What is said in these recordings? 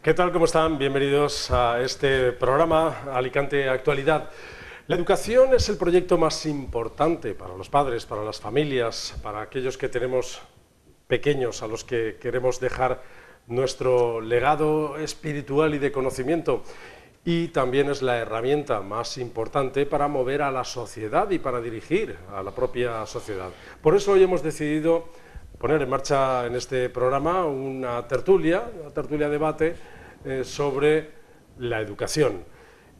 ¿Qué tal? ¿Cómo están? Bienvenidos a este programa Alicante Actualidad. La educación es el proyecto más importante para los padres, para las familias, para aquellos que tenemos pequeños, a los que queremos dejar nuestro legado espiritual y de conocimiento. Y también es la herramienta más importante para mover a la sociedad y para dirigir a la propia sociedad. Por eso hoy hemos decidido poner en marcha en este programa una tertulia debate sobre la educación.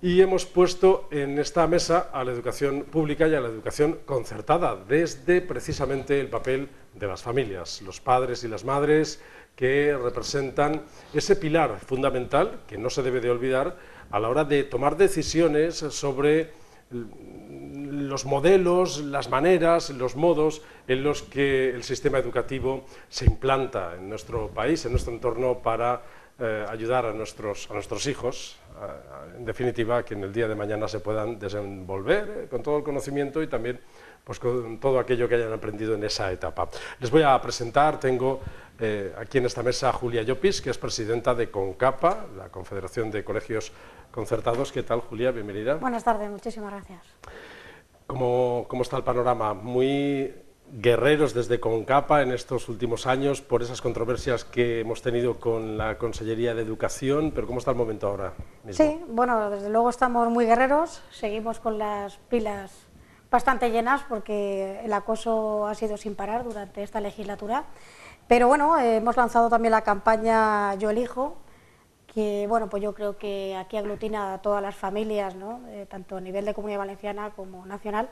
Y hemos puesto en esta mesa a la educación pública y a la educación concertada, desde precisamente el papel de las familias, los padres y las madres que representan ese pilar fundamental que no se debe de olvidar a la hora de tomar decisiones sobre los modelos, las maneras, los modos en los que el sistema educativo se implanta en nuestro país, en nuestro entorno, para ayudar a nuestros hijos, en definitiva, que en el día de mañana se puedan desenvolver con todo el conocimiento y también pues, con todo aquello que hayan aprendido en esa etapa. Les voy a presentar, tengo aquí en esta mesa a Julia Llopis, que es presidenta de CONCAPA, la Confederación de Colegios Concertados. ¿Qué tal, Julia? Bienvenida. Buenas tardes, muchísimas gracias. ¿Cómo está el panorama? Muy guerreros desde CONCAPA en estos últimos años por esas controversias que hemos tenido con la Consellería de Educación, pero ¿cómo está el momento ahora mismo? Sí, bueno, desde luego estamos muy guerreros, seguimos con las pilas bastante llenas porque el acoso ha sido sin parar durante esta legislatura, pero bueno, hemos lanzado también la campaña Yo Elijo, que bueno, pues yo creo que aquí aglutina a todas las familias, ¿no? Tanto a nivel de Comunidad Valenciana como nacional,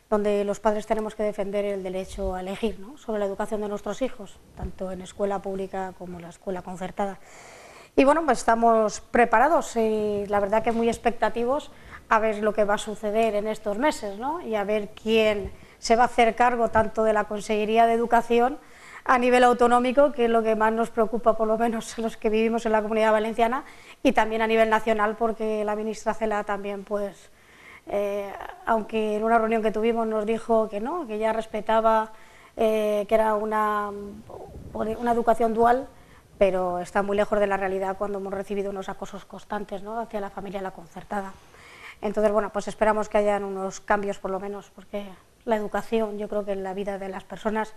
donde los padres tenemos que defender el derecho a elegir, ¿no?, sobre la educación de nuestros hijos, tanto en escuela pública como en la escuela concertada. Y bueno, pues estamos preparados y la verdad que muy expectativos a ver lo que va a suceder en estos meses, ¿no?, y a ver quién se va a hacer cargo tanto de la Consellería de Educación a nivel autonómico, que es lo que más nos preocupa, por lo menos los que vivimos en la Comunidad Valenciana, y también a nivel nacional, porque la ministra Celaá también, pues, aunque en una reunión que tuvimos nos dijo que no, que ya respetaba que era una educación dual, pero está muy lejos de la realidad cuando hemos recibido unos acosos constantes, ¿no?, hacia la familia y la concertada. Entonces, bueno, pues esperamos que hayan unos cambios por lo menos, porque la educación, yo creo que en la vida de las personas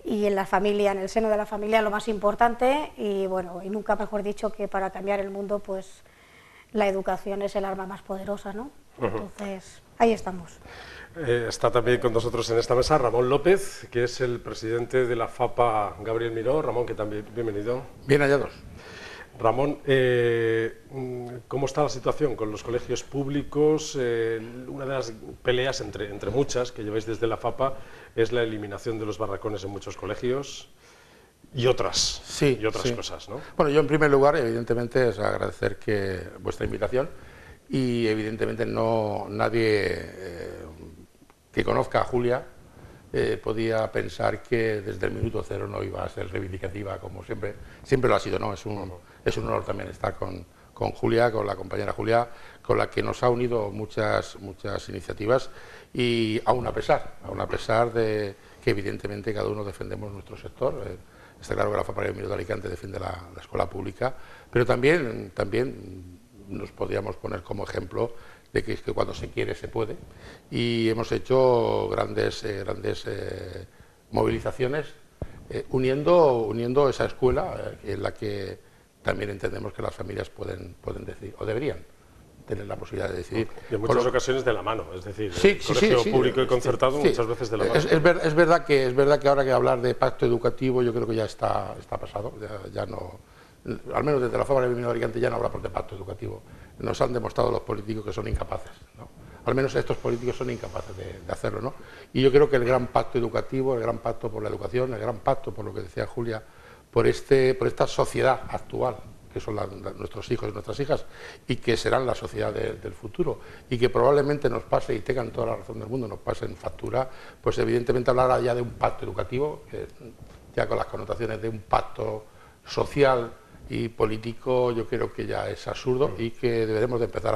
y en la familia, en el seno de la familia, es lo más importante, y bueno, y nunca mejor dicho que para cambiar el mundo, pues la educación es el arma más poderosa, ¿no? Entonces, ahí estamos. Está también con nosotros en esta mesa Ramón López, que es el presidente de la FAPA Gabriel Miró. Ramón, que también bienvenido. Bien hallados. Ramón, ¿cómo está la situación con los colegios públicos? Una de las peleas, entre muchas, que lleváis desde la FAPA, es la eliminación de los barracones en muchos colegios y otras, sí, cosas, ¿no? Bueno, yo en primer lugar, evidentemente, es agradecer vuestra invitación y evidentemente nadie que conozca a Julia podía pensar que desde el minuto cero no iba a ser reivindicativa, como siempre lo ha sido, ¿no? Es un honor también estar con Julia, con la compañera Julia, con la que nos ha unido muchas iniciativas, y aún a pesar de que evidentemente cada uno defendemos nuestro sector. Está claro que la FAPA Gabriel Miró de Alicante defiende la escuela pública, pero también nos podríamos poner como ejemplo de que cuando se quiere se puede, y hemos hecho grandes movilizaciones uniendo esa escuela en la que también entendemos que las familias pueden decidir, o deberían tener la posibilidad de decidir. Y en muchas ocasiones de la mano, es decir, sí, colegio público y concertado muchas veces de la mano. Es verdad que ahora que hablar de pacto educativo yo creo que ya está pasado, ya no, al menos desde la FAPA Gabriel Miró de Alicante ya no hablamos de pacto educativo. Nos han demostrado los políticos que son incapaces, ¿no? Al menos estos políticos son incapaces de hacerlo, ¿no? Y yo creo que el gran pacto educativo, el gran pacto por la educación, el gran pacto por lo que decía Julia, por esta sociedad actual, que son nuestros hijos y nuestras hijas, y que serán la sociedad del futuro, y que probablemente nos pase, y tengan toda la razón del mundo, nos pasen factura, pues evidentemente hablar ya de un pacto educativo, ya con las connotaciones de un pacto social y político, yo creo que ya es absurdo, y que deberemos de empezar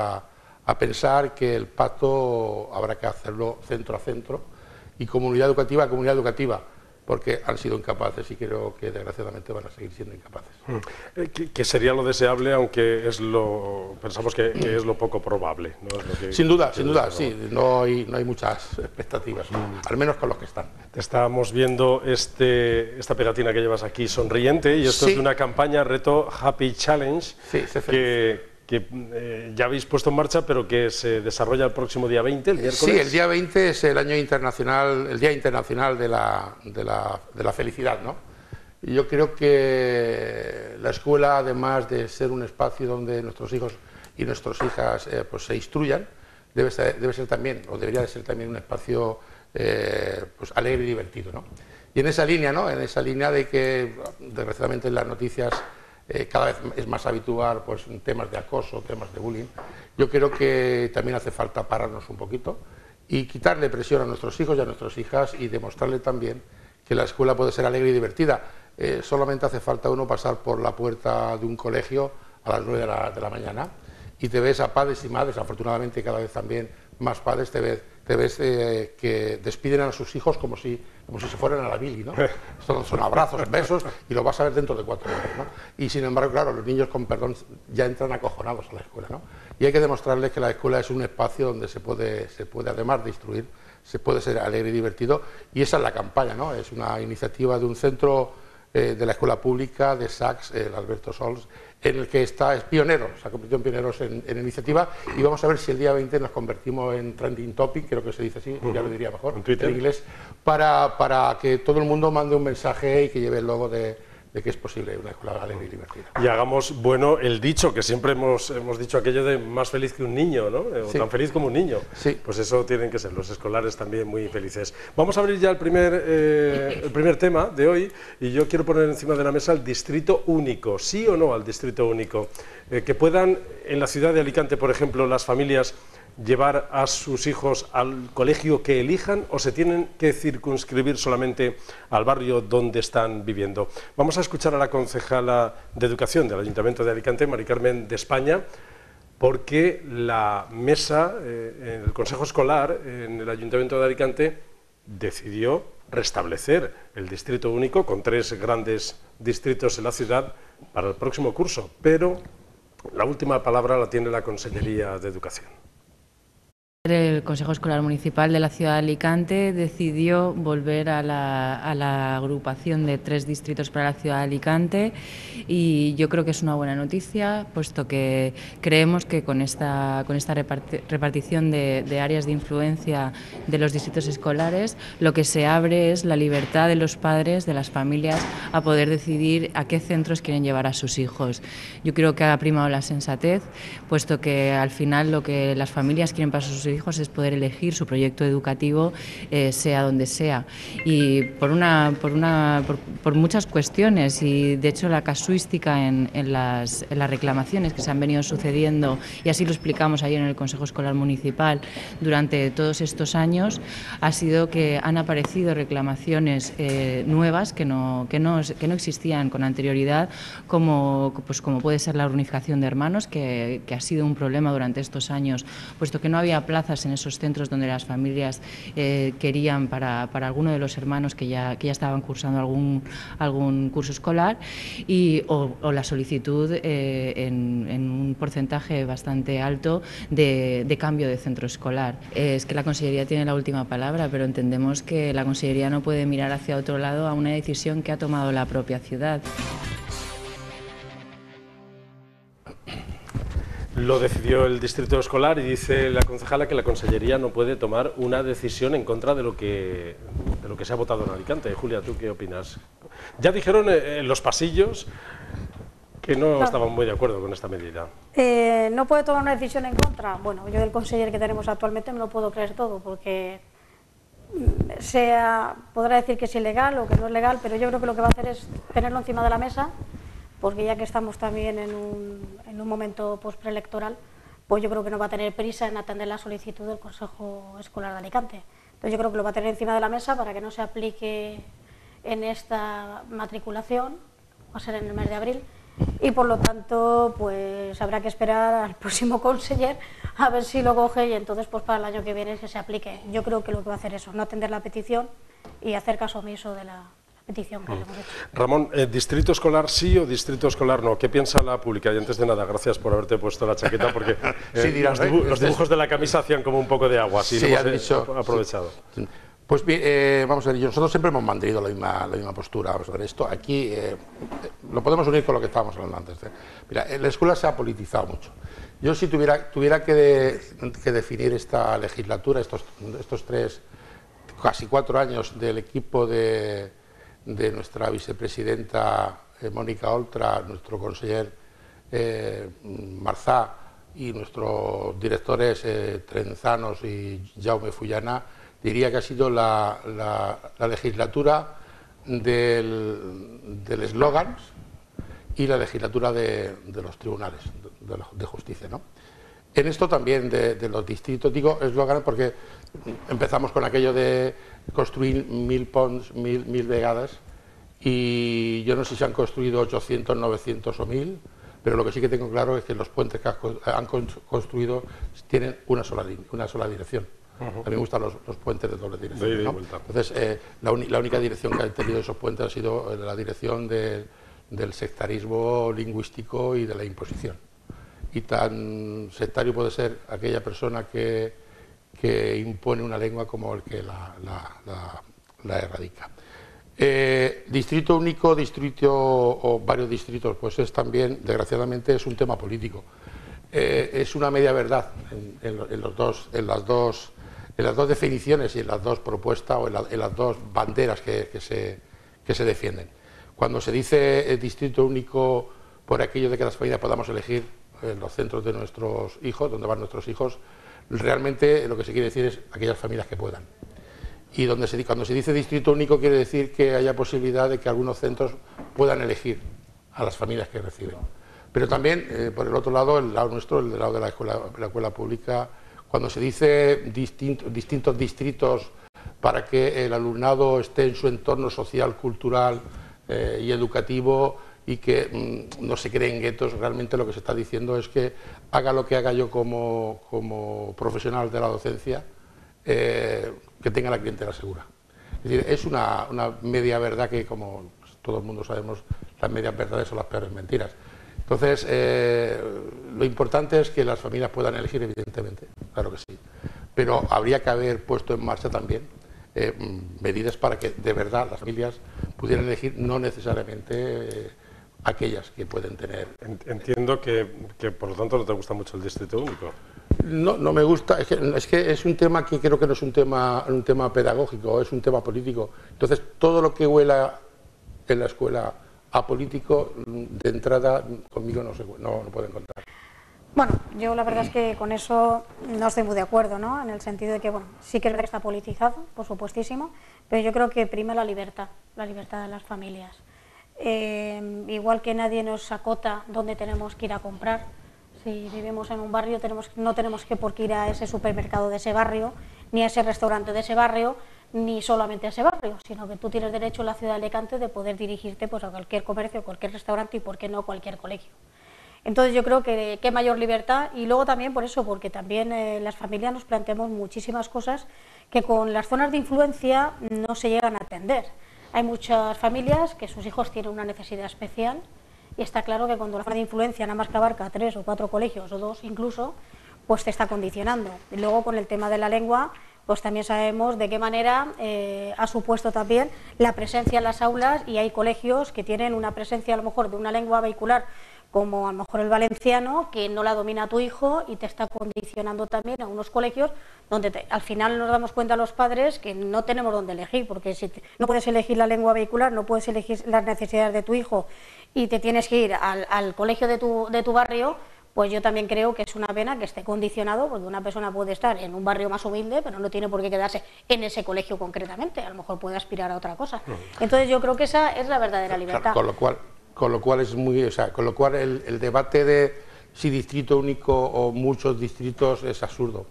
a pensar que el pacto habrá que hacerlo centro a centro y comunidad educativa a comunidad educativa. porque han sido incapaces y creo que desgraciadamente van a seguir siendo incapaces. Que sería lo deseable, aunque pensamos que es lo poco probable, ¿no? Sin duda, sí, no hay muchas expectativas, al menos con los que están. Te estábamos viendo esta pegatina que llevas aquí sonriente, y esto es de una campaña Reto Happy Challenge, que ya habéis puesto en marcha, pero que se desarrolla el próximo día 20, el miércoles. Sí, el día 20 es el Día Internacional de la Felicidad, ¿no? Y yo creo que la escuela, además de ser un espacio donde nuestros hijos y nuestras hijas pues se instruyan, debe ser también, o debería de ser también, un espacio pues alegre y divertido, ¿no? Y en esa línea, ¿no? En esa línea de que, desgraciadamente, en las noticias cada vez es más habitual pues temas de acoso, temas de bullying. Yo creo que también hace falta pararnos un poquito y quitarle presión a nuestros hijos y a nuestras hijas y demostrarle también que la escuela puede ser alegre y divertida. Solamente hace falta uno pasar por la puerta de un colegio a las 9 de la mañana y te ves a padres y madres, afortunadamente cada vez también más padres, te ves que despiden a sus hijos como si se fueran a la mili, ¿no? Son abrazos, besos, y lo vas a ver dentro de 4 horas, ¿no? Y sin embargo, claro, los niños, con perdón, ya entran acojonados a la escuela, ¿no? Y hay que demostrarles que la escuela es un espacio donde se puede además de instruir, se puede ser alegre y divertido, y esa es la campaña, ¿no? Es una iniciativa de un centro de la escuela pública de Sachs, el Alberto Sols, en el que es pionero, se ha convertido en pioneros en iniciativa, y vamos a ver si el día 20 nos convertimos en trending topic, creo que se dice así, ya lo diría mejor, en inglés, para que todo el mundo mande un mensaje y que lleve el logo de que es posible una escuela alegre y divertida. Y hagamos bueno el dicho, que siempre hemos dicho aquello de más feliz que un niño, ¿no? O tan feliz como un niño. Sí. Pues eso tienen que ser los escolares también muy felices. Vamos a abrir ya el primer tema de hoy, y yo quiero poner encima de la mesa el distrito único. ¿Sí o no al distrito único? Que puedan en la ciudad de Alicante, por ejemplo, las familias llevar a sus hijos al colegio que elijan, o se tienen que circunscribir solamente al barrio donde están viviendo. Vamos a escuchar a la concejala de Educación del Ayuntamiento de Alicante, Mari Carmen de España, porque la mesa, en el Consejo Escolar, en el Ayuntamiento de Alicante, decidió restablecer el distrito único con 3 grandes distritos en la ciudad para el próximo curso, pero la última palabra la tiene la Consellería de Educación. El Consejo Escolar Municipal de la ciudad de Alicante decidió volver a la agrupación de 3 distritos para la ciudad de Alicante, y yo creo que es una buena noticia, puesto que creemos que con esta repartición de áreas de influencia de los distritos escolares, lo que se abre es la libertad de los padres, de las familias, a poder decidir a qué centros quieren llevar a sus hijos. Yo creo que ha primado la sensatez, puesto que al final lo que las familias quieren para sus hijos es poder elegir su proyecto educativo, sea donde sea, y por muchas cuestiones, y de hecho la casuística en las reclamaciones que se han venido sucediendo, y así lo explicamos ayer en el Consejo Escolar Municipal, durante todos estos años, ha sido que han aparecido reclamaciones nuevas que no existían con anterioridad, como puede ser la unificación de hermanos, que ha sido un problema durante estos años, puesto que no había plazas en esos centros donde las familias querían para alguno de los hermanos que ya estaban cursando algún curso escolar, o la solicitud en un porcentaje bastante alto de cambio de centro escolar. Es que la Consellería tiene la última palabra, pero entendemos que la Consellería no puede mirar hacia otro lado a una decisión que ha tomado la propia ciudad. Lo decidió el distrito escolar, y dice la concejala que la Consellería no puede tomar una decisión en contra de lo que se ha votado en Alicante. Julia, ¿tú qué opinas? Ya dijeron en los pasillos que no estaban muy de acuerdo con esta medida. ¿No puede tomar una decisión en contra? Bueno, yo del conseller que tenemos actualmente me lo puedo creer todo, porque podrá decir que es ilegal o que no es legal, pero yo creo que lo que va a hacer es tenerlo encima de la mesa, porque ya que estamos también en un momento preelectoral, pues yo creo que no va a tener prisa en atender la solicitud del Consejo Escolar de Alicante. Entonces yo creo que lo va a tener encima de la mesa para que no se aplique en esta matriculación, va a ser en el mes de abril, y por lo tanto pues habrá que esperar al próximo conseller a ver si lo coge, y entonces pues para el año que viene que se aplique. Yo creo que lo que va a hacer es no atender la petición y hacer caso omiso de la petición que le hemos hecho. Ramón, ¿distrito escolar sí o distrito escolar no? ¿Qué piensa la pública? Y antes de nada, gracias por haberte puesto la chaqueta, porque sí, dirán, los dibujos de la camisa hacían como un poco de agua, así sí, lo hemos aprovechado. Sí. Pues bien, vamos a ver, nosotros siempre hemos mantenido la misma postura. Vamos a ver, esto aquí lo podemos unir con lo que estábamos hablando antes. Mira, la escuela se ha politizado mucho. Yo si tuviera que definir esta legislatura, estos casi 4 años del equipo de nuestra vicepresidenta Mónica Oltra, nuestro conseller Marzá y nuestros directores Trenzanos y Jaume Fullana, diría que ha sido la legislatura del eslogan y la legislatura de los tribunales de justicia, ¿no? En esto también de los distritos, digo eslogan porque empezamos con aquello de construir 1000 ponts, 1000 vegadas, y yo no sé si han construido 800, 900 o 1000, pero lo que sí que tengo claro es que los puentes que han construido tienen una sola dirección. A mí me gustan los puentes de doble dirección, ¿no? Entonces, la única dirección que han tenido esos puentes ha sido la dirección del sectarismo lingüístico y de la imposición. Y tan sectario puede ser aquella persona que impone una lengua como el que la erradica. Distrito único, distrito o varios distritos, pues es también, desgraciadamente, es un tema político. Es una media verdad en las dos definiciones y en las dos propuestas o en las dos banderas que se defienden. Cuando se dice distrito único por aquello de que las familias podamos elegir los centros de nuestros hijos, donde van nuestros hijos, realmente lo que se quiere decir es aquellas familias que puedan. Y cuando se dice distrito único quiere decir que haya posibilidad de que algunos centros puedan elegir a las familias que reciben. Pero también, por el otro lado, el lado nuestro, el lado de la escuela pública, cuando se dice distintos distritos para que el alumnado esté en su entorno social, cultural y educativo y que no se creen guetos, realmente lo que se está diciendo es que haga lo que haga yo como profesional de la docencia, que tenga la clientela segura. Es decir, es una media verdad que, como todo el mundo sabemos, las medias verdades son las peores mentiras. Entonces, lo importante es que las familias puedan elegir, evidentemente, claro que sí, pero habría que haber puesto en marcha también medidas para que de verdad las familias pudieran elegir, no necesariamente aquellas que pueden tener. Entiendo que por lo tanto no te gusta mucho el distrito único. No me gusta, es que es un tema que creo que no es un tema pedagógico, es un tema político. Entonces, todo lo que huela en la escuela a político, de entrada, conmigo no pueden contar. Bueno, yo la verdad es que con eso no estoy muy de acuerdo, ¿no? En el sentido de que, bueno, sí que es verdad que está politizado, por supuestísimo, pero yo creo que prima la libertad de las familias. Igual que nadie nos acota dónde tenemos que ir a comprar. Si vivimos en un barrio no tenemos que por qué ir a ese supermercado de ese barrio, ni a ese restaurante de ese barrio, ni solamente a ese barrio, sino que tú tienes derecho en la ciudad de Alicante de poder dirigirte pues, a cualquier comercio, cualquier restaurante y por qué no cualquier colegio. Entonces yo creo que mayor libertad, y luego también por eso, porque también las familias nos planteamos muchísimas cosas que con las zonas de influencia no se llegan a atender. Hay muchas familias que sus hijos tienen una necesidad especial y está claro que cuando la zona de influencia nada más que abarca 3 o 4 colegios o 2 incluso, pues te está condicionando. Y luego con el tema de la lengua, pues también sabemos de qué manera ha supuesto también la presencia en las aulas, y hay colegios que tienen una presencia a lo mejor de una lengua vehicular como a lo mejor el valenciano, que no la domina tu hijo y te está condicionando también a unos colegios donde al final nos damos cuenta los padres que no tenemos dónde elegir, porque si no puedes elegir la lengua vehicular, no puedes elegir las necesidades de tu hijo y te tienes que ir al colegio de tu barrio, pues yo también creo que es una pena que esté condicionado, porque una persona puede estar en un barrio más humilde, pero no tiene por qué quedarse en ese colegio concretamente, a lo mejor puede aspirar a otra cosa. Entonces yo creo que esa es la verdadera libertad. Con lo cual el debate de si distrito único o muchos distritos es absurdo,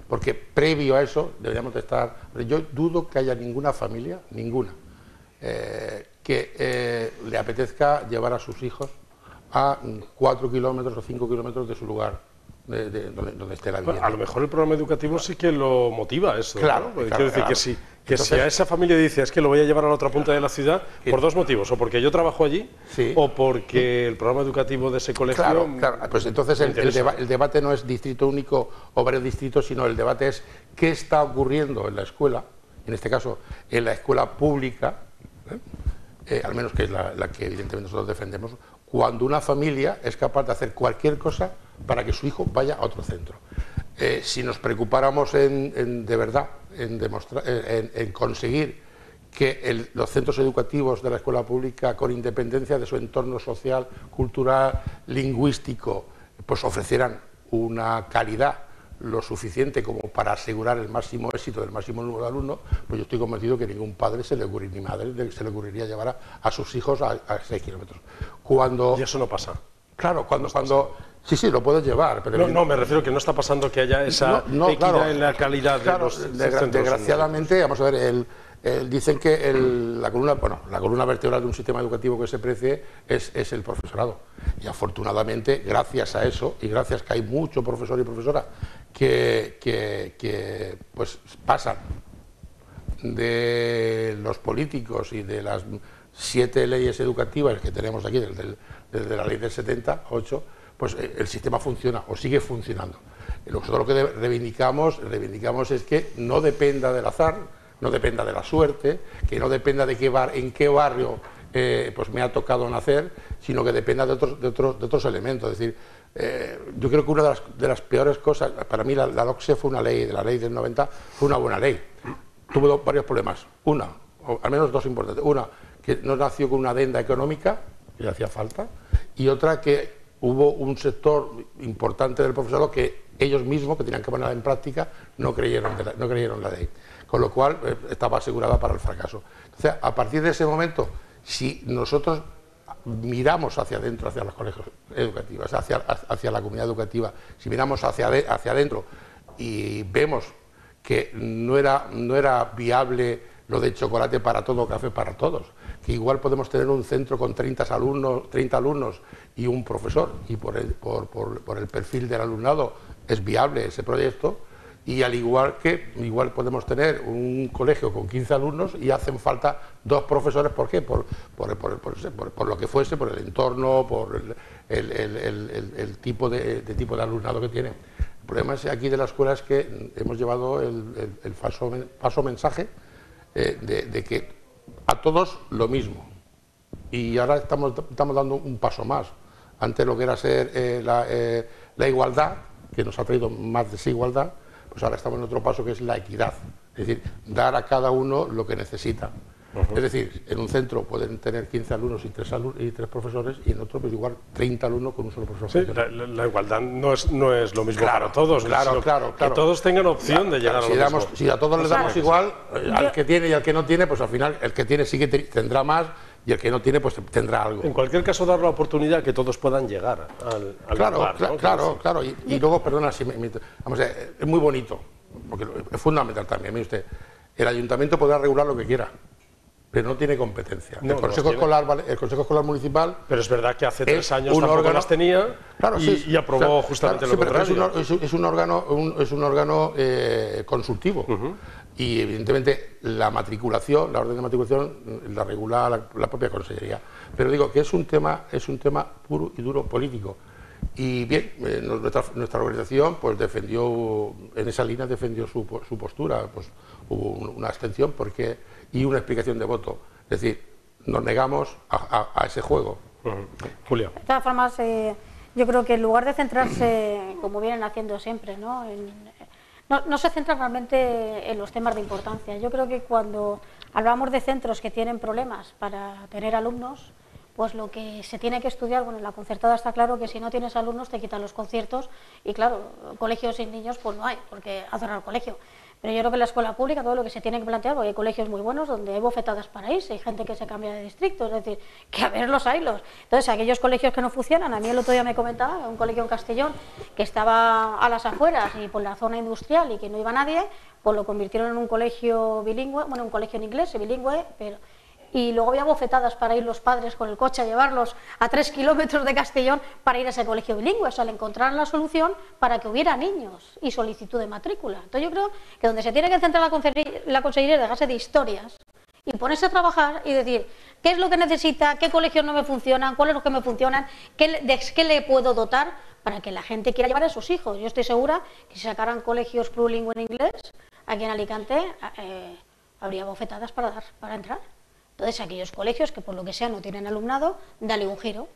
porque previo a eso deberíamos de estar. Yo dudo que haya ninguna familia, que le apetezca llevar a sus hijos a 4 kilómetros o 5 kilómetros de su lugar donde esté la Bueno, vivienda. a lo mejor el programa educativo sí que lo motiva eso, Claro, ¿no? Porque claro, quiero decir claro. que si a esa familia dice es que lo voy a llevar a la otra punta de la ciudad por dos motivos, o porque yo trabajo allí, Sí. o porque el programa educativo de ese colegio... Claro, pues entonces el debate no es distrito único o varios distritos, sino el debate es qué está ocurriendo en la escuela, en este caso en la escuela pública, al menos que es la que evidentemente nosotros defendemos, cuando una familia es capaz de hacer cualquier cosa para que su hijo vaya a otro centro. Si nos preocupáramos de verdad en conseguir que los centros educativos de la escuela pública, con independencia de su entorno social, cultural, lingüístico, pues ofrecieran una calidad lo suficiente como para asegurar el máximo éxito del máximo número de alumnos, pues yo estoy convencido que ningún padre ni madre se le ocurriría llevar a sus hijos a 6 kilómetros. Y eso no pasa. Claro, sí, lo puedes llevar. Pero no, me refiero que no está pasando que haya esa equidad claro, en la calidad de los centros. Desgraciadamente, vamos a ver, dicen que la columna vertebral de un sistema educativo que se precie es el profesorado. Y afortunadamente, gracias a eso, y gracias que hay mucho profesor y profesora que pues pasan de los políticos y de las 7 leyes educativas que tenemos aquí, desde la ley del 78, pues el sistema funciona o sigue funcionando. Nosotros lo que reivindicamos es que no dependa del azar, no dependa de la suerte, que no dependa de en qué barrio pues me ha tocado nacer, sino que dependa de otros elementos. Es decir, yo creo que una de las peores cosas, para mí la LOCSE fue una ley, de la ley del 90, fue una buena ley. Tuvo varios problemas. Una, o al menos dos importantes. Una, que no nació con una adenda económica, que le hacía falta, y otra que hubo un sector importante del profesorado que ellos mismos, que tenían que ponerla en práctica, no creyeron la ley. Con lo cual estaba asegurada para el fracaso. Entonces, a partir de ese momento, si nosotros miramos hacia adentro, hacia los colegios educativos, hacia la comunidad educativa, si miramos hacia adentro y vemos que no era viable lo de chocolate para todo, café para todos, que igual podemos tener un centro con 30 alumnos y un profesor, y por el perfil del alumnado es viable ese proyecto, y igual podemos tener un colegio con 15 alumnos y hacen falta 2 profesores. ¿Por qué? Por lo que fuese, por el entorno, por el tipo de alumnado que tiene. El problema aquí de la escuela es que hemos llevado el falso mensaje de que a todos lo mismo, y ahora estamos dando un paso más. Antes lo que era ser la igualdad, que nos ha traído más desigualdad, pues ahora estamos en otro paso que es la equidad, es decir, dar a cada uno lo que necesita. Es decir, en un centro pueden tener 15 alumnos y 3 profesores, y en otro pues igual 30 alumnos con un solo profesor. Sí, la igualdad no es lo mismo para todos, claro. Que todos tengan opción de llegar a lo mismo. Si a todos les damos igual, al que tiene y al que no tiene, pues al final el que tiene sí que tendrá más, y el que no tiene pues tendrá algo. En cualquier caso, dar la oportunidad que todos puedan llegar al lugar, ¿no? Claro. Y luego, perdona, vamos a ver, es muy bonito, porque es fundamental también. Mire usted, el ayuntamiento podrá regular lo que quiera, pero no tiene competencia. El Consejo Escolar Municipal... Pero es verdad que hace 3 años tampoco las tenía, y aprobó justamente lo contrario. Es un órgano consultivo. Y evidentemente la orden de matriculación la regula la propia Consellería. Pero digo que es un tema puro y duro político. Y bien, nuestra organización pues defendió su postura, pues hubo una abstención y una explicación de voto. Es decir, nos negamos a ese juego. Julia. De todas formas, yo creo que en lugar de centrarse, como vienen haciendo siempre, no se centra realmente en los temas de importancia. Yo creo que cuando hablamos de centros que tienen problemas para tener alumnos, pues lo que se tiene que estudiar, bueno, en la concertada está claro que si no tienes alumnos te quitan los conciertos, y claro, colegios sin niños pues no hay, porque ha cerrado el colegio. Pero yo creo que en la escuela pública todo lo que se tiene que plantear, porque hay colegios muy buenos donde hay bofetadas para irse, hay gente que se cambia de distrito, es decir, que a ver los haylos. Entonces, aquellos colegios que no funcionan, a mí el otro día me comentaba, un colegio en Castellón que estaba a las afueras y por la zona industrial y que no iba nadie, pues lo convirtieron en un colegio bilingüe, bueno, un colegio en inglés, bilingüe, pero y luego había bofetadas para ir los padres con el coche a llevarlos a 3 kilómetros de Castellón para ir a ese colegio bilingüe. O sea, le encontraron la solución para que hubiera niños y solicitud de matrícula. Entonces yo creo que donde se tiene que centrar la consejería es dejarse de historias y ponerse a trabajar y decir qué es lo que necesita, qué colegios no me funcionan, cuáles son los que me funcionan, de qué le puedo dotar para que la gente quiera llevar a sus hijos. Yo estoy segura que si sacaran colegios plurilingües en inglés, aquí en Alicante habría bofetadas para entrar. Entonces, aquellos colegios que por lo que sea no tienen alumnado, dale un giro.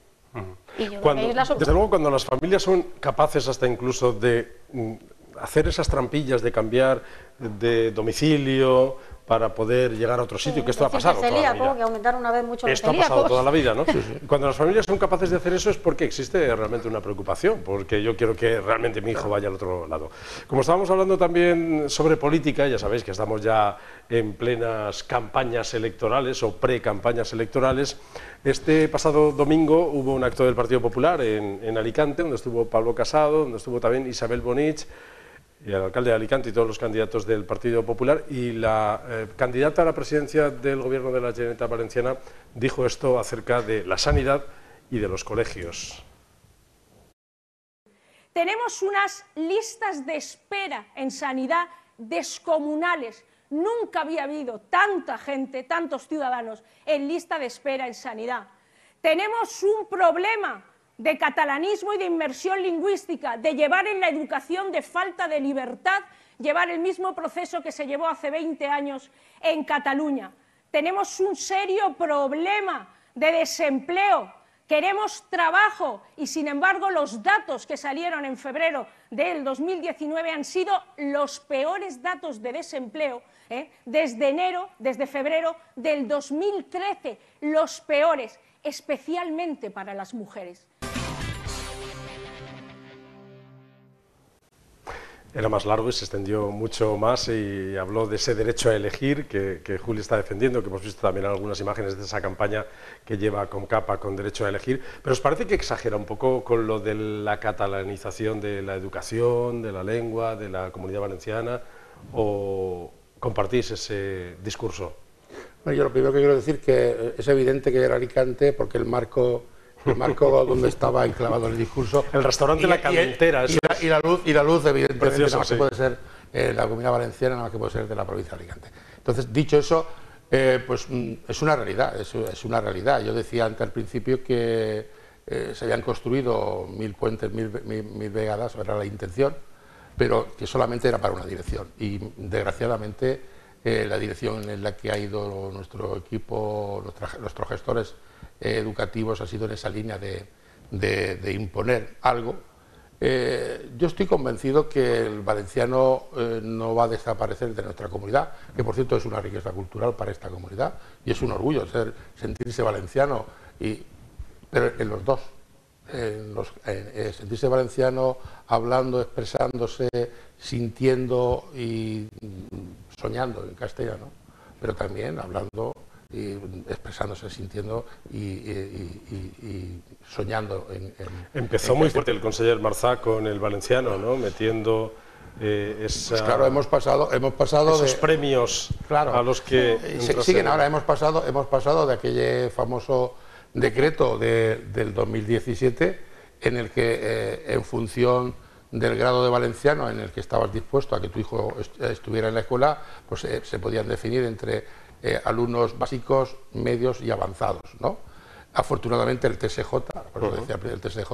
Y yo creo que ahí es la solución. Desde luego, cuando las familias son capaces hasta incluso de hacer esas trampillas de cambiar de domicilio para poder llegar a otro sitio, que esto ha pasado toda la vida. Que aumentar una vez mucho esto ha pasado toda la vida, ¿no? Cuando las familias son capaces de hacer eso es porque existe realmente una preocupación, porque yo quiero que realmente mi hijo vaya al otro lado. Como estábamos hablando también sobre política, ya sabéis que estamos ya en plenas campañas electorales o pre-campañas electorales. Este pasado domingo hubo un acto del Partido Popular en Alicante, donde estuvo Pablo Casado, donde estuvo también Isabel Bonich, y el alcalde de Alicante y todos los candidatos del Partido Popular, y la candidata a la presidencia del Gobierno de la Generalitat Valenciana dijo esto acerca de la sanidad y de los colegios. Tenemos unas listas de espera en sanidad descomunales. Nunca había habido tanta gente, tantos ciudadanos en lista de espera en sanidad. Tenemos un problema de catalanismo y de inmersión lingüística, de llevar en la educación de falta de libertad, llevar el mismo proceso que se llevó hace 20 años en Cataluña. Tenemos un serio problema de desempleo, queremos trabajo y sin embargo los datos que salieron en febrero del 2019 han sido los peores datos de desempleo desde febrero del 2013, los peores, especialmente para las mujeres. Era más largo y se extendió mucho más y habló de ese derecho a elegir que Juli está defendiendo, que hemos visto también algunas imágenes de esa campaña que lleva con capa con derecho a elegir. Pero ¿os parece que exagera un poco con lo de la catalanización de la educación, de la lengua, de la Comunidad Valenciana? ¿O compartís ese discurso? Bueno, yo lo primero que quiero decir es que es evidente que era Alicante porque el marco donde estaba enclavado el discurso. El restaurante La Calentera. Y la luz, evidentemente, precioso, nada más que puede ser la Comunidad Valenciana, nada más que puede ser de la provincia de Alicante. Entonces, dicho eso, pues es una realidad, es una realidad. Yo decía antes al principio que se habían construido 1000 puentes, 1000 vegadas, era la intención, pero que solamente era para una dirección. Y desgraciadamente la dirección en la que ha ido nuestro equipo, nuestros gestores educativos ha sido en esa línea de imponer algo. Yo estoy convencido que el valenciano no va a desaparecer de nuestra comunidad, que por cierto es una riqueza cultural para esta comunidad y es un orgullo sentirse valenciano, pero en los dos, sentirse valenciano hablando, expresándose, sintiendo y soñando en castellano, pero también hablando y expresándose, sintiendo y soñando Empezó muy fuerte el conseller Marzá con el valenciano, ¿no? Metiendo pues claro, hemos pasado esos premios, claro, a los que siguen ahora. Hemos pasado de aquel famoso decreto del 2017 en el que en función del grado de valenciano en el que estabas dispuesto a que tu hijo estuviera en la escuela, pues se podían definir entre alumnos básicos, medios y avanzados, ¿no? Afortunadamente el TSJ, por eso decía, el TSJ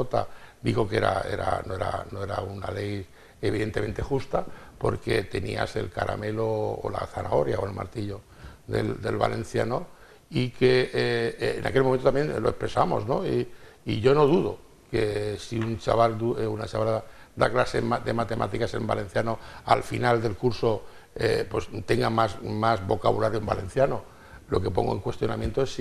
dijo que no era una ley evidentemente justa, porque tenías el caramelo o la zanahoria o el martillo del valenciano, y que en aquel momento también lo expresamos, ¿no? Y yo no dudo que si un chaval, una chavala da clase de matemáticas en valenciano al final del curso, pues tenga más vocabulario en valenciano. Lo que pongo en cuestionamiento es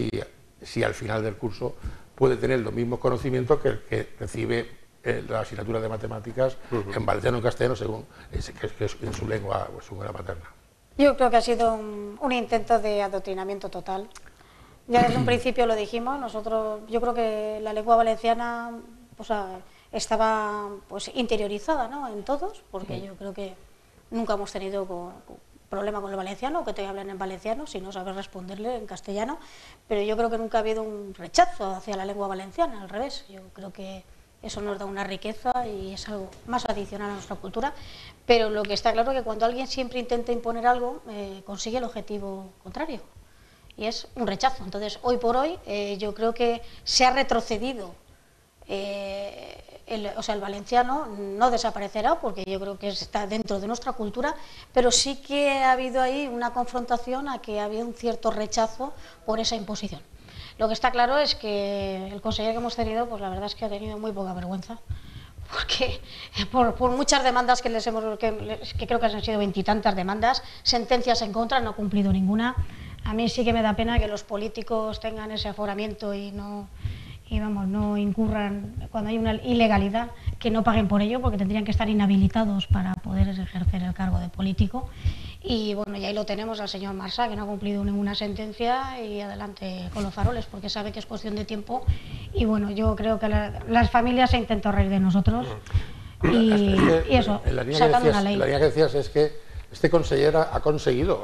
si al final del curso puede tener los mismos conocimientos que el que recibe la asignatura de matemáticas en valenciano o en castellano, según que es en su lengua o su lengua materna. Yo creo que ha sido un intento de adoctrinamiento total. Ya desde un principio lo dijimos, yo creo que la lengua valenciana estaba pues interiorizada, ¿no?, en todos, porque yo creo que nunca hemos tenido problema con el valenciano, que te hablen en valenciano, si no sabes responderle en castellano, pero yo creo que nunca ha habido un rechazo hacia la lengua valenciana, al revés. Yo creo que eso nos da una riqueza y es algo más adicional a nuestra cultura, pero lo que está claro es que cuando alguien siempre intenta imponer algo, consigue el objetivo contrario, y es un rechazo. Entonces, hoy por hoy, yo creo que se ha retrocedido. El valenciano no desaparecerá, porque yo creo que está dentro de nuestra cultura, pero sí que ha habido ahí una confrontación a que había un cierto rechazo por esa imposición. Lo que está claro es que el consejero que hemos tenido, pues la verdad es que ha tenido muy poca vergüenza, porque por muchas demandas que que creo que han sido 20 y tantas demandas, sentencias en contra, no ha cumplido ninguna. A mí sí que me da pena que los políticos tengan ese aforamiento y no incurran cuando hay una ilegalidad, que no paguen por ello, porque tendrían que estar inhabilitados para poder ejercer el cargo de político. Y bueno, y ahí lo tenemos al señor Marsá, que no ha cumplido ninguna sentencia, y adelante con los faroles, porque sabe que es cuestión de tiempo. Y bueno, yo creo que las familias se intentó reír de nosotros, y eso, sacando una ley. La línea que decías es que este consejero ha conseguido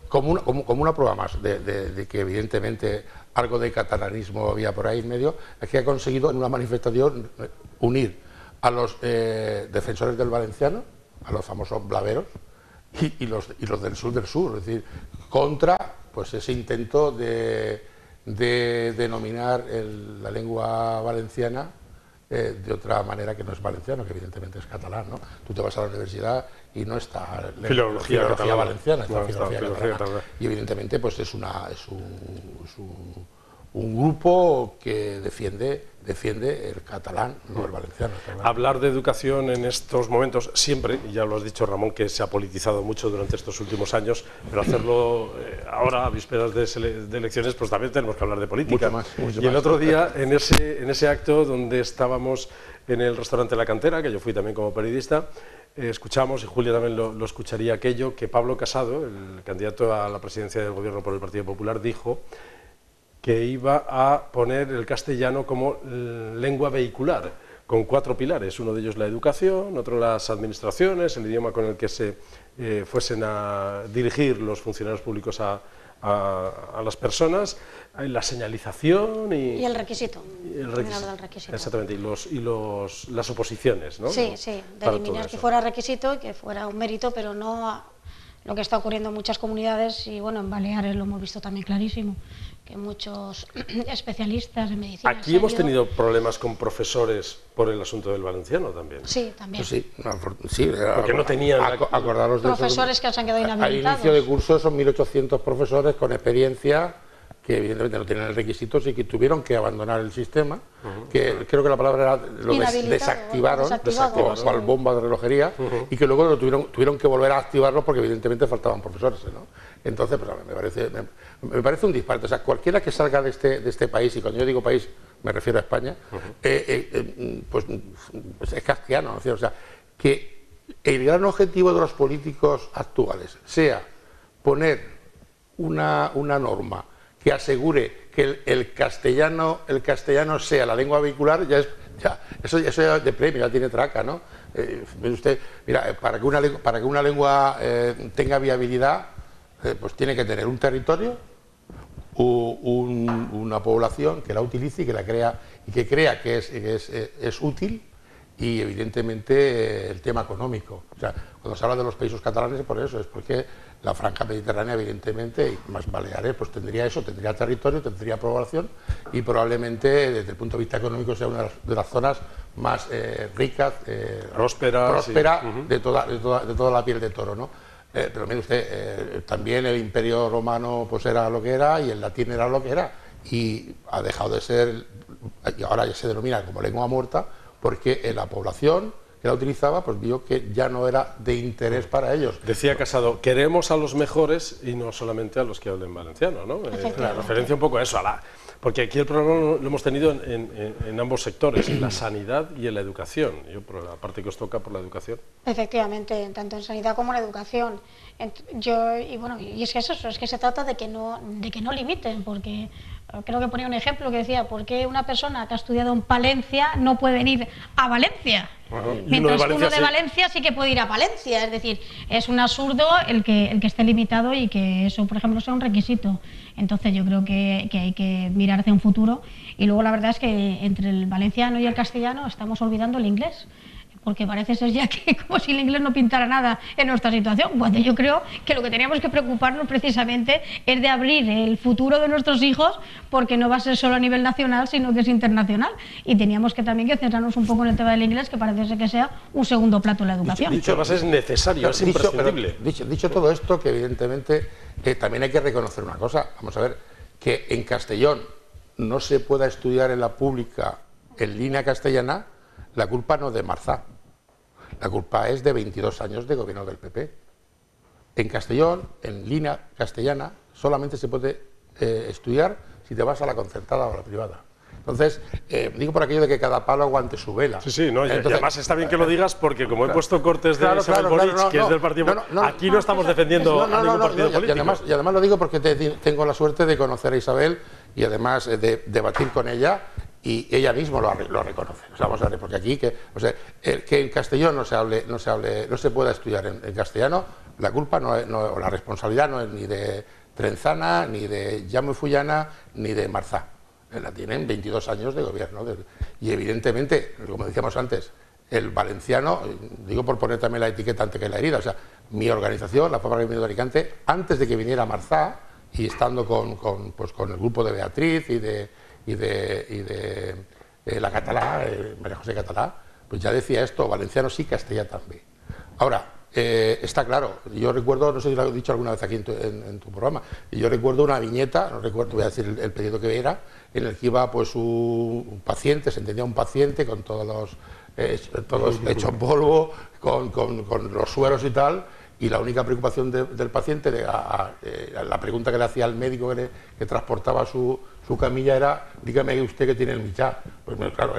como una prueba más de que evidentemente algo de catalanismo había por ahí en medio, es que ha conseguido en una manifestación unir a los defensores del valenciano, a los famosos blaveros, y los del sur, es decir, contra pues ese intento de denominar la lengua valenciana de otra manera que no es valenciano, que evidentemente es catalán, ¿no? Tú te vas a la universidad y no está filología valenciana, está no, filología catalana. catalana. Y evidentemente pues es un grupo que defiende el catalán, no el valenciano. Hablar de educación en estos momentos siempre, y ya lo has dicho Ramón, que se ha politizado mucho durante estos últimos años, pero hacerlo ahora, a vísperas de elecciones, pues también tenemos que hablar de política. Mucho y el más. otro día, en ese acto donde estábamos en el restaurante La Cantera, que yo fui también como periodista, escuchamos, y Julia también lo escucharía, aquello que Pablo Casado, el candidato a la presidencia del gobierno por el Partido Popular, dijo que iba a poner el castellano como lengua vehicular, con 4 pilares, uno de ellos la educación, otro las administraciones, el idioma con el que se fuesen a dirigir los funcionarios públicos a las personas, la señalización y el requisito. El requisito. Exactamente, y las oposiciones, ¿no? Sí, de eliminar que fuera requisito y que fuera un mérito, pero no lo que está ocurriendo en muchas comunidades, y bueno, en Baleares lo hemos visto también clarísimo, que muchos especialistas en medicina... Aquí hemos tenido problemas con profesores por el asunto del valenciano también. Sí, también. Sí, porque no tenían... Acordaros de profesores que se han quedado inhabilitados. Al inicio de curso son 1.800 profesores con experiencia que evidentemente no tienen requisitos y que tuvieron que abandonar el sistema, que creo que la palabra era lo desactivaron, cual bomba de relojería, y que luego tuvieron que volver a activarlo porque evidentemente faltaban profesores, ¿no? Entonces, pues, me parece un disparate. O sea, cualquiera que salga de este país, y cuando yo digo país me refiero a España, pues es kafkiano, ¿no? O sea, que el gran objetivo de los políticos actuales sea poner una norma que asegure que el castellano sea la lengua vehicular, eso ya de premio, ya tiene traca, ¿no? Usted, mira, para que una lengua tenga viabilidad, pues tiene que tener un territorio, una población que la utilice y que la crea, y que crea que es útil, y evidentemente el tema económico. O sea, cuando se habla de los países catalanes, por eso es porque la franja mediterránea, evidentemente, y más Baleares, pues tendría territorio, tendría población, y probablemente desde el punto de vista económico sea una de las zonas más ricas, próspera sí. de toda la piel de toro, ¿no? Pero mire usted, también el Imperio Romano pues era lo que era, y el latín era lo que era, y ha dejado de ser, y ahora ya se denomina como lengua muerta, porque la población que la utilizaba pues vio que ya no era de interés para ellos. Decía Casado, queremos a los mejores y no solamente a los que hablen valenciano, ¿no? La referencia un poco a eso, porque aquí el problema lo hemos tenido en ambos sectores, en la sanidad y en la educación. Yo, por la parte que os toca, por la educación. Efectivamente, tanto en sanidad como en educación. Y es que es eso, es que se trata de que no limiten, porque creo que ponía un ejemplo que decía, ¿por qué una persona que ha estudiado en Palencia no puede venir a Valencia? Mientras uno de Valencia sí que puede ir a Palencia. Es decir, es un absurdo el que esté limitado y que eso, por ejemplo, sea un requisito. Entonces yo creo que hay que mirar hacia un futuro. Y luego la verdad es que entre el valenciano y el castellano estamos olvidando el inglés, porque parece ser ya que como si el inglés no pintara nada en nuestra situación, cuando yo creo que lo que teníamos que preocuparnos precisamente es de abrir el futuro de nuestros hijos, porque no va a ser solo a nivel nacional, sino que es internacional, y teníamos que también que centrarnos un poco en el tema del inglés, que parece ser que sea un segundo plato en la educación. Dicho además es necesario, es imprescindible. Dicho todo esto, que evidentemente también hay que reconocer una cosa, vamos a ver, que en Castellón no se pueda estudiar en la pública en línea castellana, la culpa no es de Marzá, la culpa es de 22 años de gobierno del PP. En Castellón, en línea castellana, solamente se puede estudiar si te vas a la concertada o a la privada. Entonces, digo por aquello de que cada palo aguante su vela. Sí, no, entonces, y además está bien que lo digas porque como he puesto cortes de Isabel Boric, que es del partido, aquí no estamos defendiendo a ningún partido político. Y además lo digo porque tengo la suerte de conocer a Isabel y además de debatir con ella, y ella misma lo reconoce. O sea, vamos a ver, porque aquí que en Castellón no se pueda estudiar en castellano, la culpa o la responsabilidad no es ni de Trenzana, ni de Jaume Fullana, ni de Marzá. La tienen 22 años de gobierno. Y evidentemente, como decíamos antes, el valenciano, digo por poner también la etiqueta antes que la herida, o sea, mi organización, la Fabra de Alicante, antes de que viniera Marzá, y estando con el grupo de Beatriz y de la Catalá, María José Catalá, pues ya decía esto, valenciano sí, castellano también. Ahora, está claro, yo recuerdo, no sé si lo he dicho alguna vez aquí en tu programa, yo recuerdo una viñeta, no recuerdo, voy a decir el periodo que era, en el que iba pues un paciente, se entendía un paciente con todos hechos polvo, con los sueros y tal, y la única preocupación del paciente, la pregunta que le hacía al médico que transportaba su camilla era, dígame usted que tiene el Michá. Pues claro,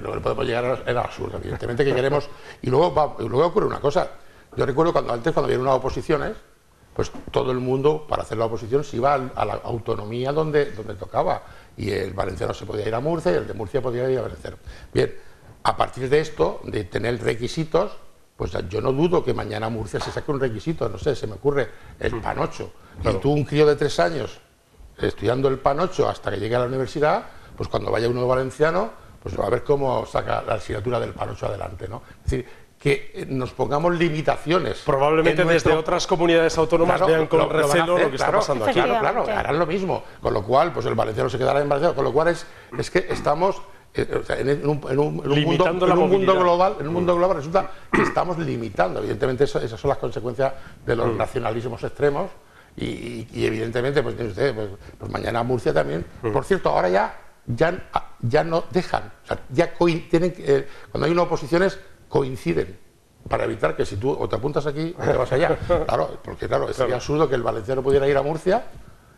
lo que podemos llegar era absurdo, evidentemente que queremos. Y luego ocurre una cosa, yo recuerdo cuando había unas oposiciones, pues todo el mundo, para hacer la oposición, se iba a la autonomía donde tocaba, y el valenciano se podía ir a Murcia y el de Murcia podía ir a Valencia. Bien, a partir de esto, de tener requisitos, pues yo no dudo que mañana Murcia se saque un requisito, no sé, se me ocurre el PAN-8. Claro. Y tú, un crío de 3 años, estudiando el PAN-8 hasta que llegue a la universidad, pues cuando vaya uno valenciano, pues va a ver cómo saca la asignatura del PAN-8 adelante, ¿no? Es decir, que nos pongamos limitaciones. Probablemente desde otras comunidades autónomas vean con recelo lo que está pasando aquí. Claro, harán lo mismo. Con lo cual, pues el valenciano se quedará en Valencia. Con lo cual es que estamos en un mundo global resulta que estamos limitando. Evidentemente esas son las consecuencias de los nacionalismos extremos y evidentemente pues mañana Murcia también. Por cierto, ahora ya no dejan, o sea, ya tienen cuando hay unas oposiciones coinciden para evitar que si tú o te apuntas aquí o te vas allá. Claro, porque sería absurdo que el valenciano pudiera ir a Murcia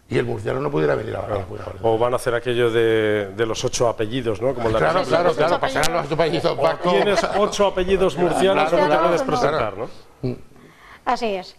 y el murciano no pudiera venir a Valencia. O van a hacer aquello de los 8 apellidos, ¿no? Como claro, pasarán los 8 apellidos. O tienes 8 apellidos murcianos o no te puedes presentar, ¿no? Así es.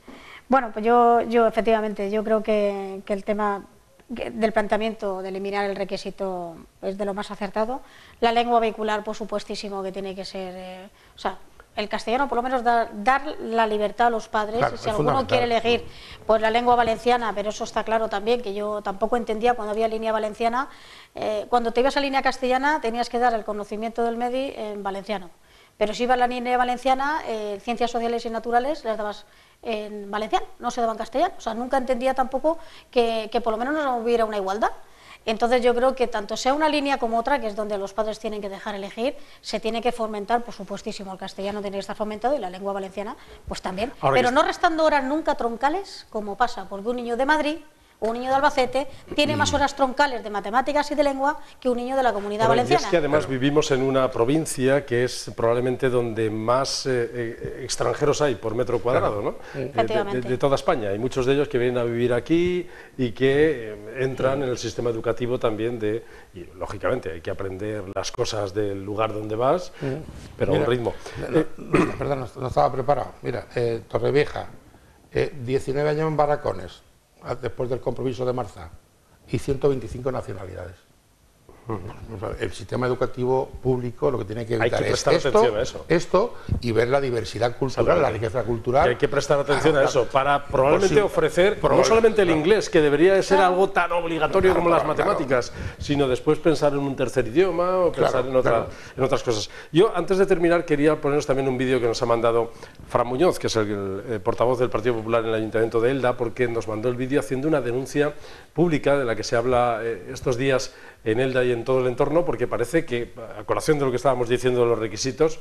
Bueno, pues yo efectivamente, yo creo que el tema del planteamiento de eliminar el requisito es de lo más acertado. La lengua vehicular, por supuestísimo, que tiene que ser, o sea, el castellano, por lo menos dar la libertad a los padres, claro, si alguno quiere elegir pues la lengua valenciana, pero eso está claro también, que yo tampoco entendía cuando había línea valenciana, cuando te ibas a línea castellana tenías que dar el conocimiento del MEDI en valenciano, pero si ibas a la línea valenciana, ciencias sociales y naturales las dabas en valenciano, no se daba en castellano, o sea, nunca entendía tampoco que por lo menos no hubiera una igualdad. Entonces yo creo que tanto sea una línea como otra, que es donde los padres tienen que dejar elegir, se tiene que fomentar, por supuestísimo, el castellano tiene que estar fomentado y la lengua valenciana pues también, pero no restando horas nunca troncales, como pasa, porque un niño de Madrid o un niño de Albacete tiene más horas troncales de matemáticas y de lengua que un niño de la Comunidad Valenciana. Y es que además vivimos en una provincia que es probablemente donde más extranjeros hay por metro cuadrado, ¿no? De toda España. Hay muchos de ellos que vienen a vivir aquí y que entran en el sistema educativo también y lógicamente hay que aprender las cosas del lugar donde vas, pero a un ritmo. Perdón, no estaba preparado. Mira, Torrevieja, 19 años en Barracones, después del compromiso de Marzá, y 125 nacionalidades. El sistema educativo público lo que tiene que evitar es esto y ver la diversidad cultural, la riqueza cultural. Y hay que prestar atención a eso para probablemente ofrecer no solamente el inglés, que debería de ser algo tan obligatorio como las matemáticas, sino después pensar en un tercer idioma o pensar en otras cosas. Yo, antes de terminar, quería poneros también un vídeo que nos ha mandado Fran Muñoz, que es el portavoz del Partido Popular en el Ayuntamiento de Elda, porque nos mandó el vídeo haciendo una denuncia pública de la que se habla estos días en Elda y en todo el entorno, porque parece que, a colación de lo que estábamos diciendo de los requisitos,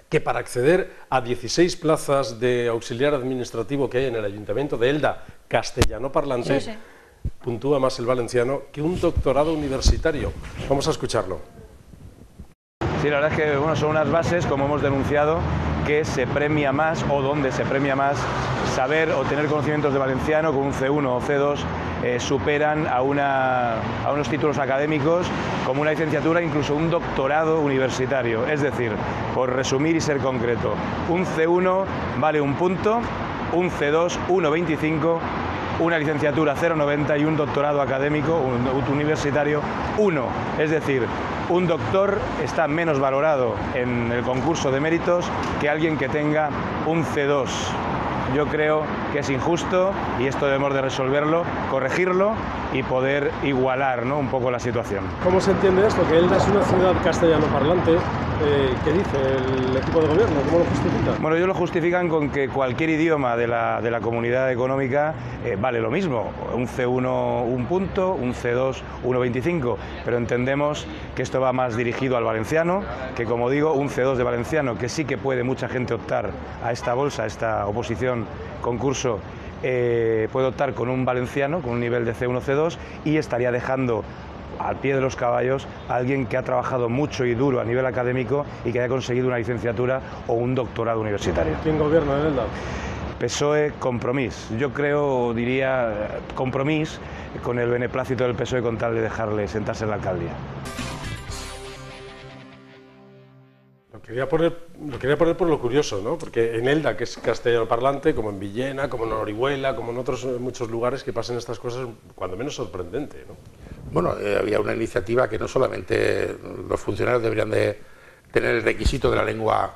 que para acceder a 16 plazas de auxiliar administrativo que hay en el Ayuntamiento de Elda, castellano parlante, puntúa más el valenciano que un doctorado universitario. Vamos a escucharlo. Sí, la verdad es que bueno, son unas bases, como hemos denunciado, que se premia más, o donde se premia más, saber o tener conocimientos de valenciano con un C1 o C2 superan a unos títulos académicos como una licenciatura, incluso un doctorado universitario. Es decir, por resumir y ser concreto, un C1 vale un punto, un C2 1,25, una licenciatura 0,90 y un doctorado académico, un universitario 1. Es decir, un doctor está menos valorado en el concurso de méritos que alguien que tenga un C2. Yo creo que es injusto y esto debemos de resolverlo, corregirlo y poder igualar, ¿no?, un poco la situación. ¿Cómo se entiende esto? Que Elda es una ciudad castellano parlante. ¿Qué dice el equipo de gobierno? ¿Cómo lo justifica? Bueno, ellos lo justifican con que cualquier idioma de la comunidad económica vale lo mismo. Un C1 un punto, un C2 1,25, pero entendemos que esto va más dirigido al valenciano, que como digo, un C2 de valenciano, que sí que puede mucha gente optar a esta bolsa, a esta oposición, concurso, puede optar con un valenciano, con un nivel de C1, C2, y estaría dejando al pie de los caballos a alguien que ha trabajado mucho y duro a nivel académico y que haya conseguido una licenciatura o un doctorado universitario. ¿Quién gobierna en Elda? PSOE, Compromís. Yo creo, diría, Compromís, con el beneplácito del PSOE con tal de dejarle sentarse en la alcaldía. Lo quería poner por lo curioso, ¿no? Porque en Elda, que es castellano parlante, como en Villena, como en Orihuela, como en otros muchos lugares que pasen estas cosas, cuando menos sorprendente, ¿no? Bueno, había una iniciativa que no solamente los funcionarios deberían de tener el requisito de la lengua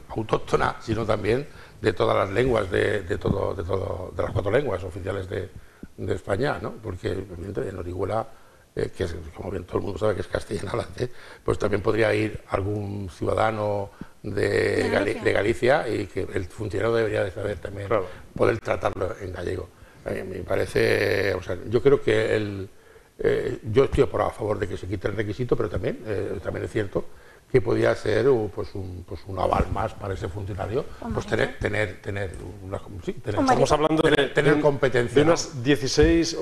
autóctona, sino también de todas las lenguas, de las 4 lenguas oficiales de España, ¿no? Porque en Orihuela, que es, como bien todo el mundo sabe que es castellano hablante, pues también podría ir algún ciudadano de Galicia y que el funcionario debería de saber también, poder tratarlo en gallego. Me parece, o sea, yo creo que yo estoy a favor de que se quite el requisito, pero también es cierto que podía ser pues un aval más para ese funcionario, pues tener estamos hablando de tener competencia, de unas 16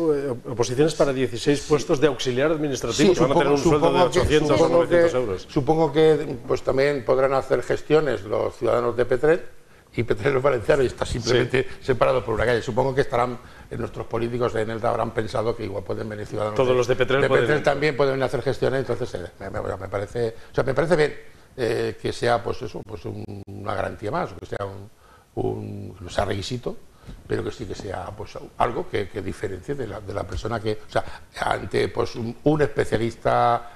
oposiciones para 16 puestos de auxiliar administrativo, que van a tener un sueldo de 800 o 900 euros. Supongo que pues también podrán hacer gestiones los ciudadanos de Petrer, y Petrer es valenciano y está simplemente separado por una calle. Supongo que estarán nuestros políticos en Elda habrán pensado que igual pueden venir ciudadanos. Todos los de Petrer también pueden venir a hacer gestiones, entonces me parece bien que sea pues eso, pues una garantía más, que sea no sea requisito, pero que sí que sea pues algo que diferencie de la persona que, o sea, ante pues un especialista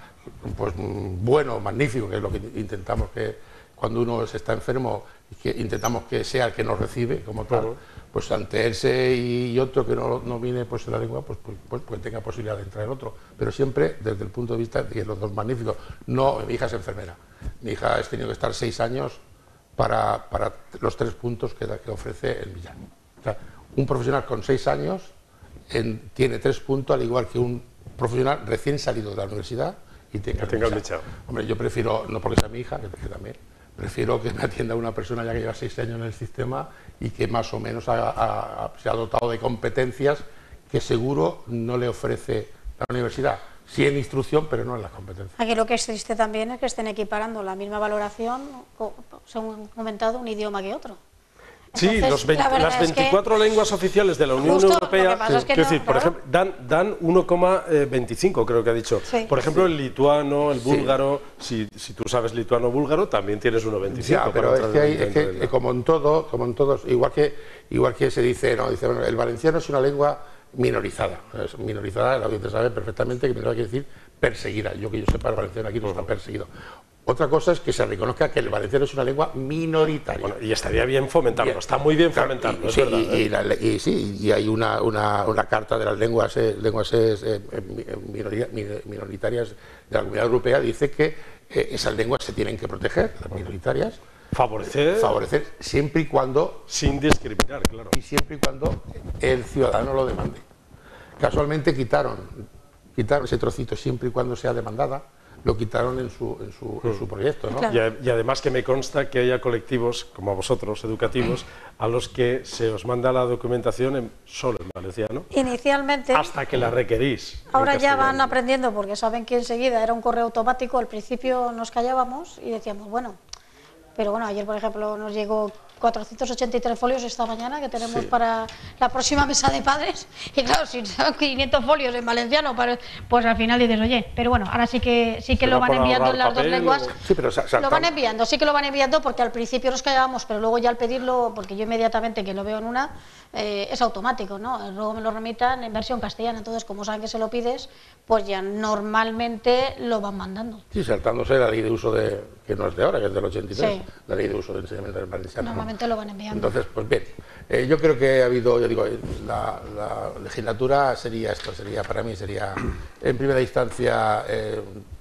pues bueno, magnífico, que es lo que intentamos que cuando uno está enfermo, que intentamos que sea el que nos recibe como tal, pues ante ese y otro que no viene pues en la lengua, pues tenga posibilidad de entrar en otro, pero siempre desde el punto de vista de que los dos magníficos. No, mi hija es enfermera, mi hija ha tenido que estar 6 años para los 3 puntos que ofrece el Millán. O sea, un profesional con 6 años tiene 3 puntos, al igual que un profesional recién salido de la universidad y tenga el Millán. Hombre, yo prefiero, no porque sea mi hija, que también, prefiero que me atienda una persona ya que lleva 6 años en el sistema y que más o menos se ha dotado de competencias que seguro no le ofrece la universidad. Sí en instrucción, pero no en las competencias. Aquí lo que es triste también es que estén equiparando la misma valoración, según comentado, un idioma que otro. Entonces, sí, las 24 lenguas oficiales de la Unión Europea, quiero decir, por ejemplo, dan 1,25, creo que ha dicho. Sí, por ejemplo, el lituano, el búlgaro, si tú sabes lituano o búlgaro, también tienes 1,25. Ya, pero es que como en todos, igual que se dice, no, dice, bueno, el valenciano es una lengua minorizada. Minorizada, la audiencia sabe perfectamente que minorizada quiere decir perseguida. Yo que yo sepa, el valenciano aquí no está perseguido. Otra cosa es que se reconozca que el valenciano es una lengua minoritaria. Bueno, y estaría bien fomentarlo, está muy bien fomentarlo, es verdad. Y hay una carta de las lenguas minoritarias de la Comunidad Europea, dice que esas lenguas se tienen que proteger, las minoritarias. Favorecer siempre y cuando... Sin discriminar, claro. Y siempre y cuando el ciudadano lo demande. Casualmente quitaron ese trocito siempre y cuando sea demandada, lo quitaron en su proyecto, ¿no? Claro. Y además que me consta que haya colectivos, como vosotros, educativos, a los que se os manda la documentación solo en valenciano. Inicialmente. Hasta que la requerís. Ahora ya van aprendiendo porque saben que enseguida era un correo automático. Al principio nos callábamos y decíamos, bueno, pero bueno, ayer por ejemplo nos llegó 483 folios esta mañana que tenemos para la próxima mesa de padres, y claro, si son 500 folios en valenciano, pues al final dices, oye, pero bueno, ahora sí que lo van enviando en las dos lenguas, lo van enviando, sí que lo van enviando, porque al principio nos callábamos, pero luego ya al pedirlo, porque yo inmediatamente que lo veo en una, es automático, ¿no? Luego me lo remitan en versión castellana, entonces como saben que se lo pides, pues ya normalmente lo van mandando. Sí, saltándose la ley de uso que no es de ahora, que es del 83, la ley de uso de enseñamiento del valenciano. Normalmente lo van enviando. Entonces, pues bien, yo creo que ha habido, yo digo, la legislatura sería esto, para mí sería, en primera instancia,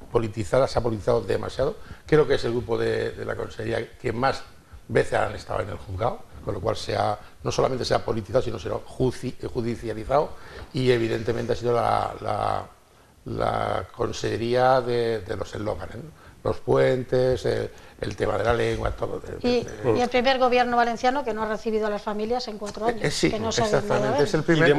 politizada, se ha politizado demasiado. Creo que es el grupo de la Consejería que más veces han estado en el juzgado, con lo cual no solamente se ha politizado, sino se ha judicializado, y evidentemente ha sido la consejería de los eslóganes, ¿no? Los puentes, el tema de la lengua, todo. Y el primer gobierno valenciano que no ha recibido a las familias en 4 años. Sí, que no exactamente. Es el primer, y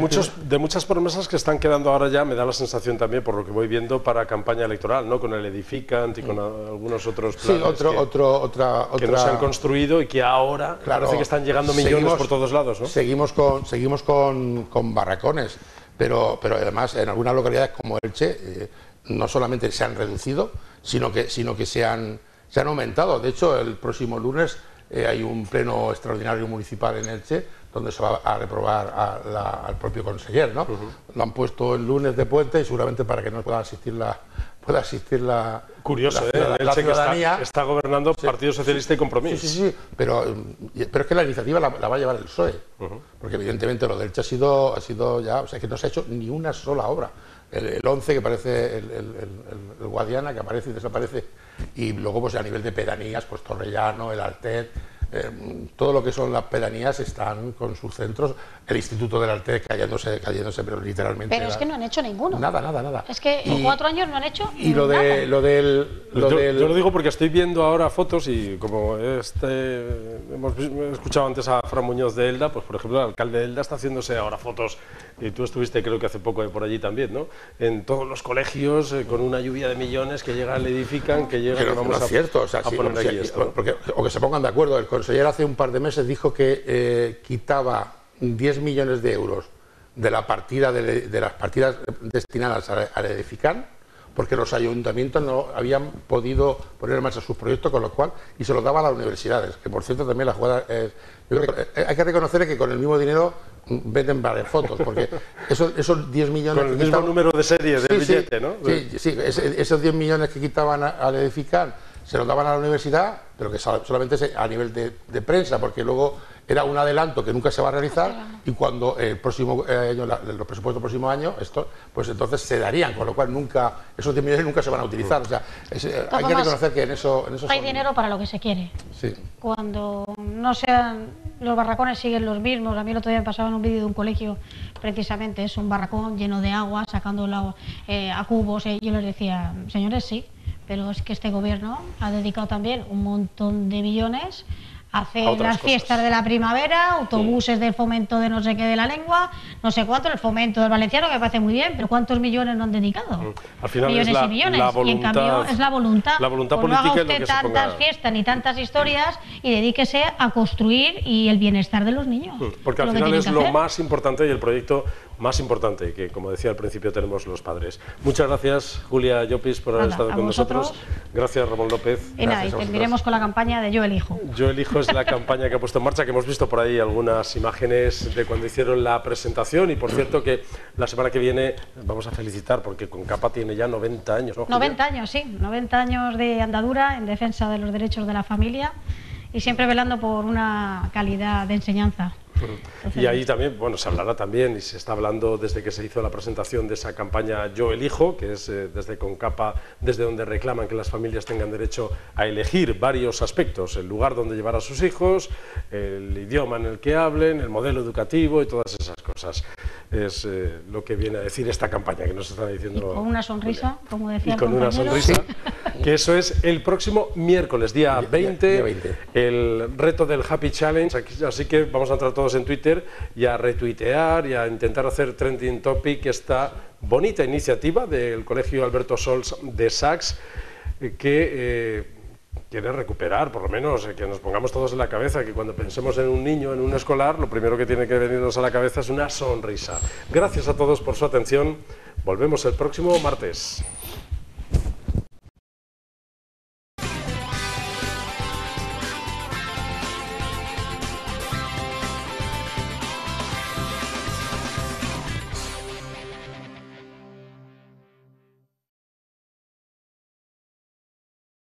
de muchas promesas que están quedando ahora ya, me da la sensación también, por lo que voy viendo, para campaña electoral, ¿no? Con el Edificant y con algunos otros planes que no se han construido y que ahora parece que están llegando millones por todos lados, ¿no? Seguimos con barracones, pero además en algunas localidades como Elche no solamente se han reducido, sino que se han aumentado. De hecho, el próximo lunes hay un pleno extraordinario municipal en Elche donde se va a reprobar al propio conseller, ¿no? Lo han puesto el lunes de puente y seguramente para que no pueda asistir la curioso, la ciudadanía. Que está gobernando Partido Socialista y Compromís. Sí, pero es que la iniciativa la va a llevar el PSOE, porque evidentemente lo de Elche ha sido ya, o sea, que no se ha hecho ni una sola obra. El 11 que parece el Guadiana, que aparece y desaparece, y luego pues a nivel de pedanías, pues Torrellano, el Altet, todo lo que son las pedanías están con sus centros, el Instituto del Altet cayéndose, pero literalmente. Pero es que no han hecho ninguno. Nada. Es que en 4 años no han hecho nada. Yo lo digo porque estoy viendo ahora fotos y como hemos escuchado antes a Fran Muñoz de Elda, pues por ejemplo el alcalde de Elda está haciéndose ahora fotos, y tú estuviste creo que hace poco por allí también, ¿no? En todos los colegios, con una lluvia de millones que llega, le edifican, que llega, pero vamos no es cierto, o sea, poner aquí esto. O que se pongan de acuerdo. El conseller hace un par de meses dijo que quitaba 10 millones de euros de la partida de las partidas destinadas al Edificant, porque los ayuntamientos no habían podido poner en marcha sus proyectos, con lo cual, y se los daba a las universidades, que por cierto también la jugada yo creo que hay que reconocer que con el mismo dinero venden varias fotos, porque esos 10 millones... Con el mismo número de serie del billete, ¿no? Sí, esos 10 millones que quitaban al Edificant se los daban a la universidad, pero que solamente a nivel de prensa, porque luego era un adelanto que nunca se va a realizar, y cuando el próximo año, los presupuestos del próximo año, pues entonces se darían, con lo cual esos 10 millones nunca se van a utilizar. O sea, hay que reconocer que en eso hay dinero para lo que se quiere. Sí. Cuando no sean, los barracones siguen los mismos. A mí el otro día me pasaba en un vídeo de un colegio, precisamente es un barracón lleno de agua, sacándolo a cubos, yo les decía, señores, sí, pero es que este gobierno ha dedicado también un montón de millones a hacer las fiestas de la primavera, autobuses de fomento de no sé qué de la lengua, no sé cuánto, el fomento del valenciano, que me parece muy bien, pero ¿cuántos millones no han dedicado? Al final millones y millones, voluntad, y en cambio es la voluntad política. No haga usted es lo que tantas fiestas ni tantas historias y dedíquese a construir y el bienestar de los niños. Porque al final es lo más importante y el proyecto más importante que, como decía al principio, tenemos los padres. Muchas gracias, Julia Llopis, por haber estado con nosotros. Gracias, Ramón López. Y nada, y terminaremos con la campaña de Yo Elijo. Yo Elijo es la campaña que ha puesto en marcha, que hemos visto por ahí algunas imágenes de cuando hicieron la presentación, y por cierto que la semana que viene vamos a felicitar porque Concapa tiene ya 90 años, ¿no, Julia? 90 años, sí, 90 años de andadura en defensa de los derechos de la familia y siempre velando por una calidad de enseñanza. Y ahí también, bueno, se hablará también, y se está hablando desde que se hizo la presentación de esa campaña Yo Elijo, que es desde Concapa, desde donde reclaman que las familias tengan derecho a elegir varios aspectos: el lugar donde llevar a sus hijos, el idioma en el que hablen, el modelo educativo y todas esas cosas. Es lo que viene a decir esta campaña que nos están diciendo. Y con una sonrisa, como decía el compañero. Y con una sonrisa, que eso es el próximo miércoles, día 20, el reto del Happy Challenge, así que vamos a entrar todos en Twitter y a retuitear y a intentar hacer trending topic esta bonita iniciativa del Colegio Alberto Sols de Sacs, que quiere recuperar, por lo menos, que nos pongamos todos en la cabeza que cuando pensemos en un niño, en un escolar, lo primero que tiene que venirnos a la cabeza es una sonrisa. Gracias a todos por su atención. Volvemos el próximo martes.